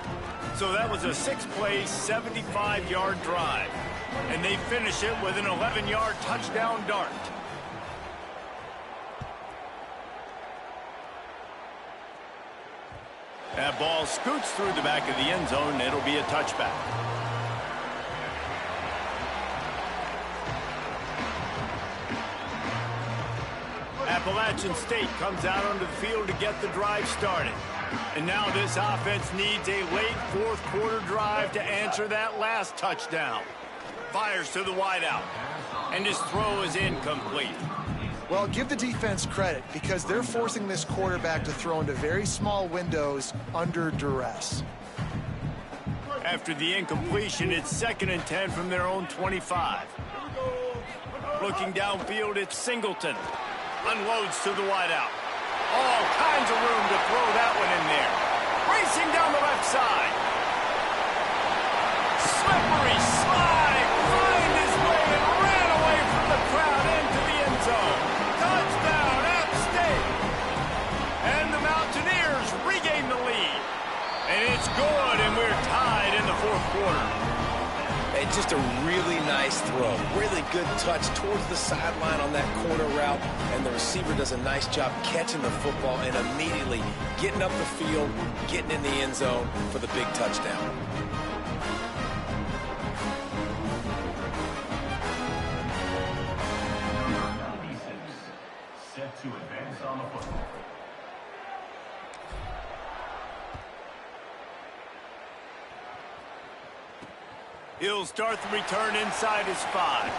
So that was a 6-play, 75-yard drive. And they finish it with an 11-yard touchdown dart. That ball scoots through the back of the end zone. It'll be a touchback. Appalachian State comes out onto the field to get the drive started. And now this offense needs a late 4th quarter drive to answer that last touchdown. Fires to the wideout. And his throw is incomplete. Well, give the defense credit because they're forcing this quarterback to throw into very small windows under duress. After the incompletion, it's 2nd and 10 from their own 25. Looking downfield, it's Singleton. Unloads to the wideout. All kinds of room to throw that one in there. Racing down the left side. Slippery slide. Find his way and ran away from the crowd into the end zone. Touchdown, App State. And the Mountaineers regain the lead. And it's good, and we're tied in the 4th quarter. And just a really nice throw. Really good touch towards the sideline on that corner route. And the receiver does a nice job catching the football and immediately getting up the field, getting in the end zone for the big touchdown. Set to advance on the football. He'll start the return inside his 5.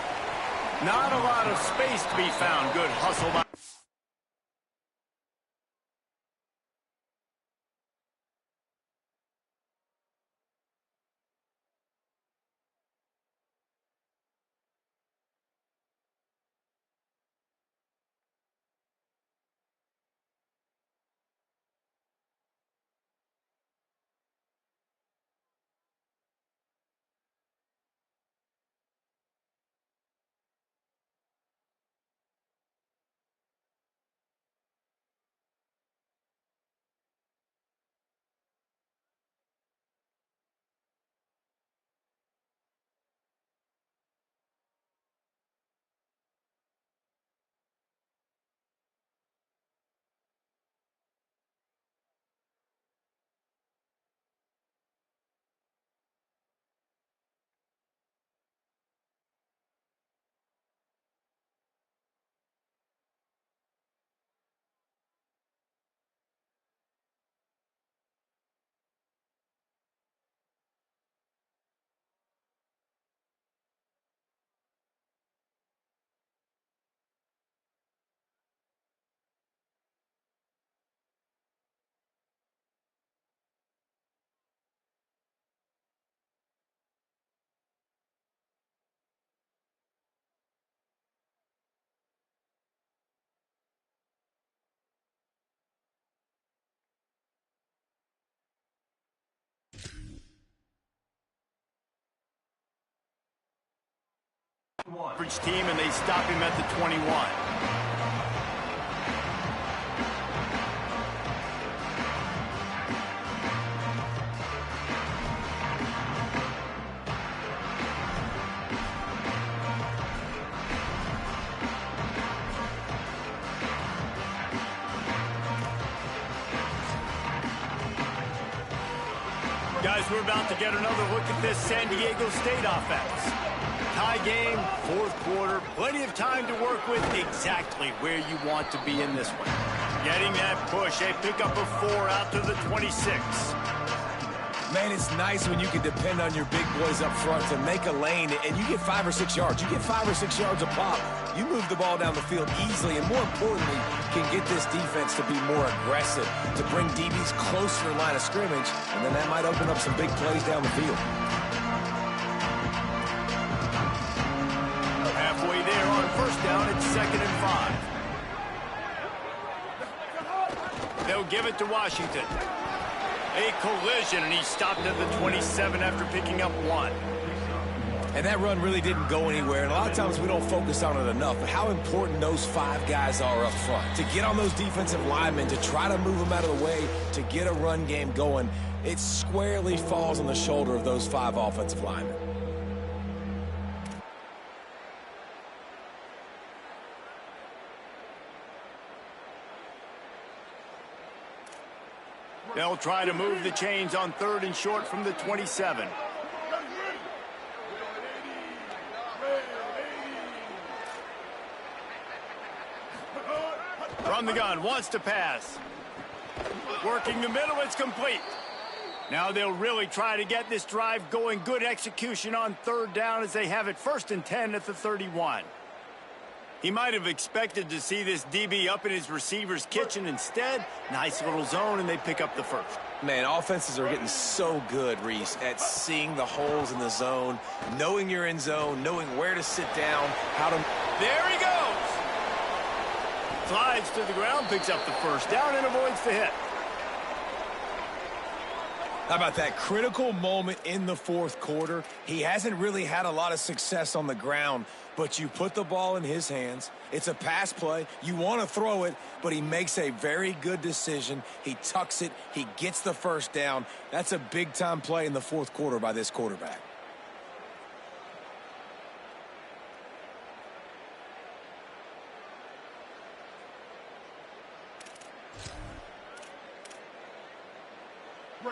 Not a lot of space to be found. Good hustle by coverage team, and they stop him at the 21. Guys, we're about to get another look at this San Diego State offense. Tie game, fourth quarter, plenty of time to work with, exactly where you want to be in this one. Getting that push, a pickup of 4 out to the 26. Man, it's nice when you can depend on your big boys up front to make a lane, and you get 5 or 6 yards. You get 5 or 6 yards a pop. You move the ball down the field easily, and more importantly, can get this defense to be more aggressive, to bring DBs closer to the line of scrimmage, and then that might open up some big plays down the field. Halfway there on first down, it's 2nd and 5. They'll give it to Washington. A collision, and he stopped at the 27 after picking up 1. And that run really didn't go anywhere, and a lot of times we don't focus on it enough, but how important those 5 guys are up front. To get on those defensive linemen, to try to move them out of the way, to get a run game going, it squarely falls on the shoulder of those 5 offensive linemen. They'll try to move the chains on 3rd and short from the 27. From the gun, wants to pass. Working the middle, it's complete. Now they'll really try to get this drive going. Good execution on 3rd down as they have it 1st and 10 at the 31. He might have expected to see this DB up in his receiver's kitchen. Instead, nice little zone, and they pick up the 1st. Man, offenses are getting so good, Reese, at seeing the holes in the zone, knowing you're in zone, knowing where to sit down, how to... There he goes! Slides to the ground, picks up the 1st down, and avoids the hit. How about that critical moment in the 4th quarter? He hasn't really had a lot of success on the ground, but you put the ball in his hands. It's a pass play. You want to throw it, but he makes a very good decision. He tucks it. He gets the 1st down. That's a big-time play in the 4th quarter by this quarterback.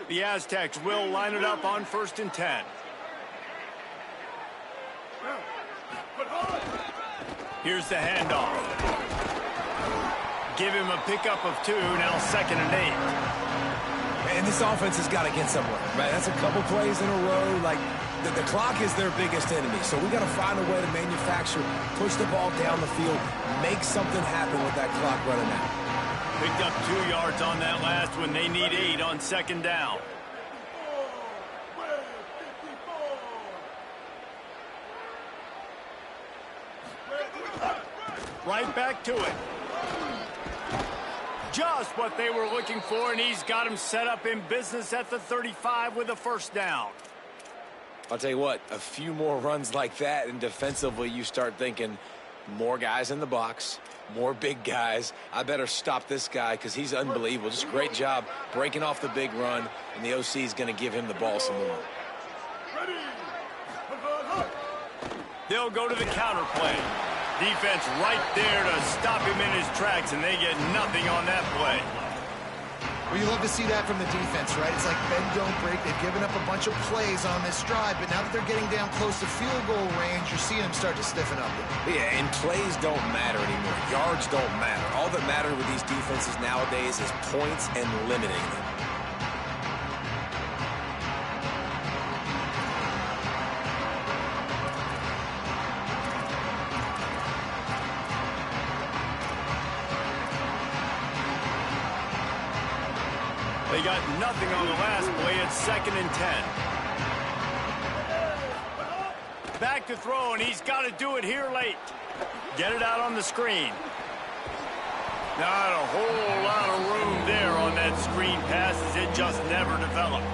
The Aztecs will line it up on 1st and 10. Here's the handoff. Give him a pickup of 2, now 2nd and 8. And this offense has got to get somewhere, right? That's a couple plays in a row. Like, the clock is their biggest enemy. So we got to find a way to manufacture, push the ball down the field, make something happen with that clock running out. Picked up 2 yards on that last one. They need 8 on 2nd down. Right back to it. Just what they were looking for, and he's got him set up in business at the 35 with a 1st down. I'll tell you what, a few more runs like that, and defensively you start thinking more guys in the box, more big guys. I better stop this guy because he's unbelievable. Just a great job breaking off the big run, and the OC is going to give him the ball some more. They'll go to the counter play. Defense right there to stop him in his tracks, and they get nothing on that play. Well, you love to see that from the defense, right? It's like bend, don't break. They've given up a bunch of plays on this drive, but now that they're getting down close to field goal range, you're seeing them start to stiffen up. Yeah, and plays don't matter anymore. Yards don't matter. All that matters with these defenses nowadays is points and limiting them. They got nothing on the last play. It's 2nd and 10. Back to throw, and he's got to do it here late. Get it out on the screen. Not a whole lot of room there on that screen pass as it just never developed.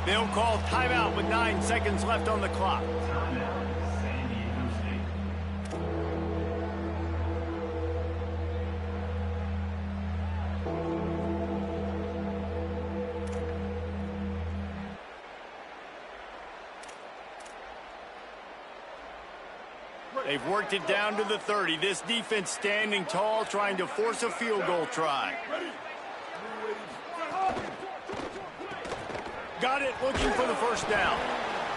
They'll call timeout with 9 seconds left on the clock. Timeout, San Diego State. They've worked it down to the 30. This defense standing tall, trying to force a field goal try. Got it, looking for the first down.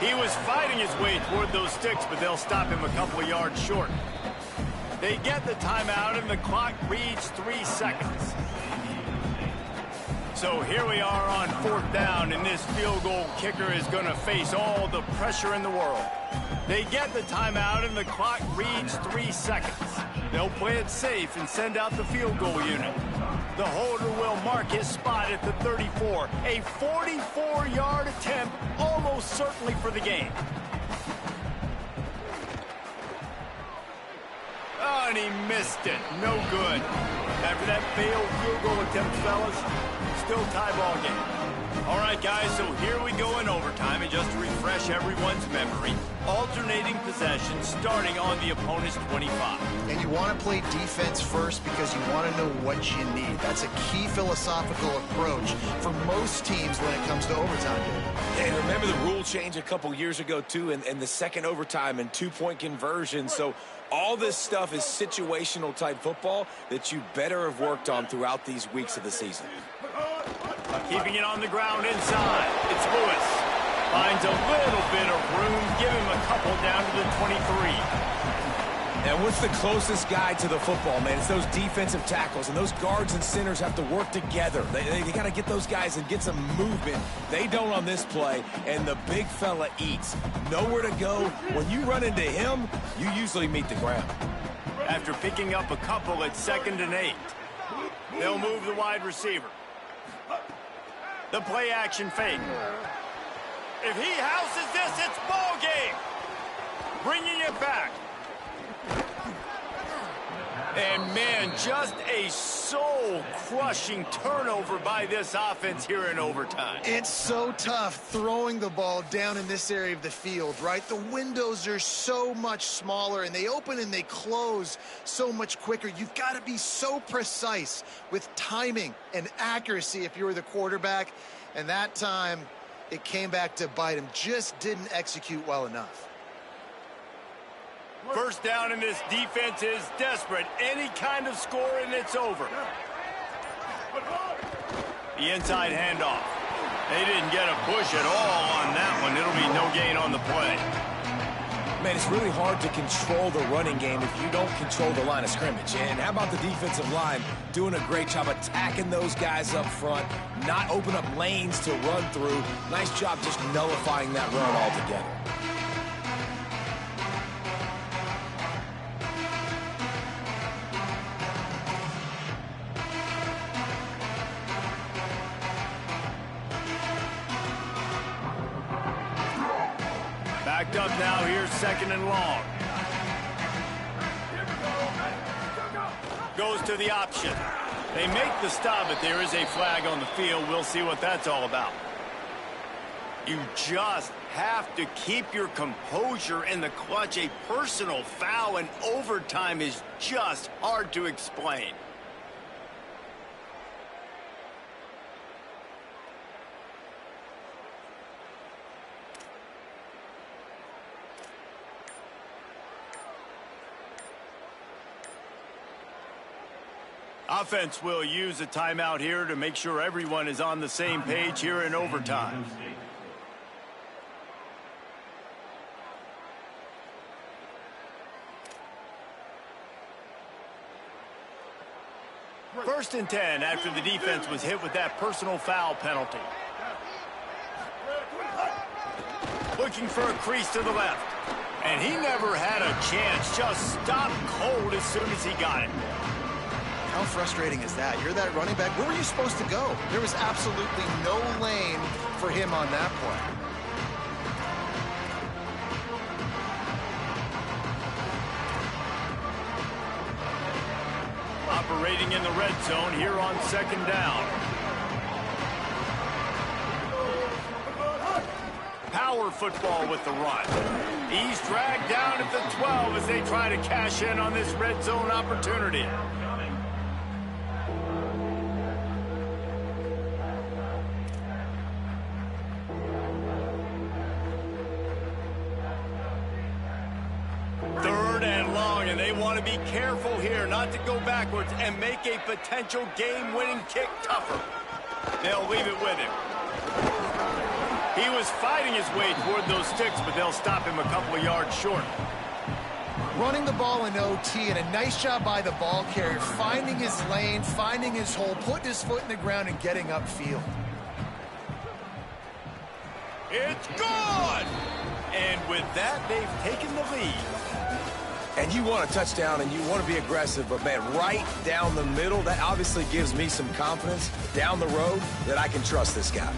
He was fighting his way toward those sticks, but they'll stop him a couple of yards short. They get the timeout, and the clock reads 3 seconds. So here we are on 4th down, and this field goal kicker is going to face all the pressure in the world. They get the timeout, and the clock reads 3 seconds. They'll play it safe and send out the field goal unit. The holder will mark his spot at the 34. A 44-yard attempt, almost certainly for the game. Oh, and he missed it. No good. After that failed field goal attempt, fellas, still tie ball game. All right, guys, so here we go in overtime, and just to refresh everyone's memory, alternating possession starting on the opponent's 25. And you want to play defense first because you want to know what you need. That's a key philosophical approach for most teams when it comes to overtime. And remember the rule change a couple years ago, too, and the second overtime and 2-point conversion. So all this stuff is situational type football that you better have worked on throughout these weeks of the season. Keeping it on the ground inside. It's Lewis. Finds a little bit of room. Give him a couple down to the 23. And what's the closest guy to the football, man? It's those defensive tackles, and those guards and centers have to work together. They got to get those guys and get some movement. They don't on this play, and the big fella eats. Nowhere to go. When you run into him, you usually meet the ground. After picking up a couple at 2nd and 8, they'll move the wide receiver. The play action fake. If he houses this, it's ball game. Bringing it back. And, man, just a soul-crushing turnover by this offense here in overtime. It's so tough throwing the ball down in this area of the field, right? The windows are so much smaller, and they open and they close so much quicker. You've got to be so precise with timing and accuracy if you were the quarterback. And that time, it came back to bite him. Just didn't execute well enough. First down, and this defense is desperate. Any kind of score, and it's over. The inside handoff. They didn't get a push at all on that one. It'll be no gain on the play. Man, it's really hard to control the running game if you don't control the line of scrimmage. And how about the defensive line doing a great job attacking those guys up front, not open up lanes to run through. Nice job just nullifying that run altogether. Backed up now, here's 2nd and long. Goes to the option. They make the stop, but there is a flag on the field. We'll see what that's all about. You just have to keep your composure in the clutch. A personal foul in overtime is just hard to explain. Offense will use a timeout here to make sure everyone is on the same page here in overtime. First and 10 after the defense was hit with that personal foul penalty. Looking for a crease to the left. And he never had a chance. Just stopped cold as soon as he got it. How frustrating is that? You're that running back. Where were you supposed to go? There was absolutely no lane for him on that play. Operating in the red zone here on 2nd down. Power football with the run. He's dragged down at the 12 as they try to cash in on this red zone opportunity. they want to be careful here not to go backwards and make a potential game-winning kick tougher. They'll leave it with him. He was fighting his way toward those sticks, but they'll stop him a couple of yards short. Running the ball in OT, and a nice job by the ball carrier, finding his lane, finding his hole, putting his foot in the ground and getting upfield. It's gone! And with that, they've taken the lead. And you want a touchdown and you want to be aggressive, but man, right down the middle, that obviously gives me some confidence down the road that I can trust this guy.